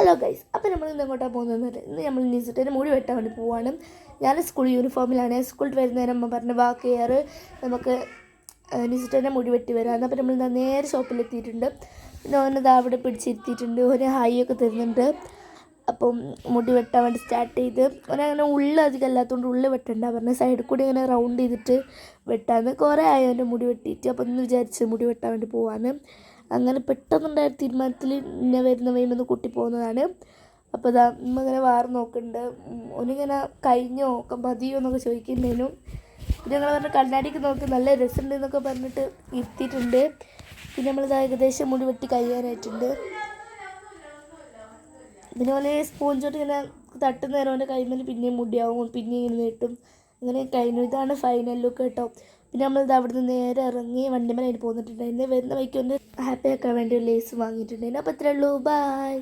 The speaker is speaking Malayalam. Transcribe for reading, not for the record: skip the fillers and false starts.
ഹലോ ഗൈസ്, അപ്പോൾ നമ്മൾ ഇന്ന് എങ്ങോട്ടാണ് പോകുന്നത്? ഇന്ന് നമ്മൾ നിസിട്ടേൻ്റെ മുടി വെട്ടാൻ വേണ്ടി പോവാണ്. ഞാൻ സ്കൂൾ യൂണിഫോമിലാണ്. സ്കൂളിൽ വരുന്നേരം അമ്മ പറഞ്ഞ് വാ കയറ്, നമുക്ക് നിസിട്ടേൻ്റെ മുടി വെട്ടി വരാം. അപ്പോൾ നമ്മൾ നേരെ ഷോപ്പിലെത്തിയിട്ടുണ്ട്. പിന്നെ ഓനത് അവിടെ പിടിച്ചിരുത്തിയിട്ടുണ്ട്. ഓന് ഹായ് ഒക്കെ തരുന്നുണ്ട്. അപ്പം മുടി വെട്ടാൻ വേണ്ടി സ്റ്റാർട്ട് ചെയ്ത് ഓനങ്ങനെ അധികം അല്ലാത്തതുകൊണ്ട് ഉള്ളിൽ വെട്ടണ്ട പറഞ്ഞ് സൈഡിൽ കൂടി ഇങ്ങനെ റൗണ്ട് ചെയ്തിട്ട് വെട്ടാന്ന്. കുറേ ആയി അവൻ്റെ മുടി വെട്ടിയിട്ട്. അപ്പോൾ ഒന്ന് വിചാരിച്ച് മുടി വെട്ടാൻ വേണ്ടി പോവാന്ന്. അങ്ങനെ പെട്ടെന്നുണ്ടായ തീരുമാനത്തിൽ ഇന്നെ വരുന്ന വൈകുന്നൊന്ന് കുട്ടി പോകുന്നതാണ്. അപ്പോൾ ഇതാ ഇങ്ങനെ വാറ് നോക്കുന്നുണ്ട്. ഒന്നിങ്ങനെ കഴിഞ്ഞോ ഒക്കെ മതിയോ എന്നൊക്കെ ചോദിക്കുന്നുണ്ടേനു. പിന്നെ ഞങ്ങൾ പറഞ്ഞ കണ്ണാടിക്ക് നോക്കി നല്ല രസമുണ്ട് എന്നൊക്കെ പറഞ്ഞിട്ട് ഇരുത്തിയിട്ടുണ്ട്. പിന്നെ നമ്മളിത് ഏകദേശം മുടി വെട്ടി കഴിയാനായിട്ടുണ്ട്. പിന്നെ പോലെ സ്പോഞ്ചോട്ട് ഇങ്ങനെ തട്ടുന്നേരം അവൻ്റെ കൈമേൽ പിന്നെയും മുടിയാവും, പിന്നെയും ഇങ്ങനെ നീട്ടും. അങ്ങനെ കഴിഞ്ഞു. ഇതാണ് ഫൈനൽ ലുക്ക് കേട്ടോ. പിന്നെ നമ്മളിത് അവിടുന്ന് നേരെ ഇറങ്ങി വണ്ടിമേൽ അതിന് പോന്നിട്ടുണ്ടായിരുന്നു. വരുന്ന വഴിക്ക് ഒന്ന് ഹാപ്പി ആക്കാൻ വേണ്ടി ഒരു ലേസ് വാങ്ങിയിട്ടുണ്ടായിരുന്നു. അപ്പോൾ അത്രേ ഉള്ളൂ. ബൈ.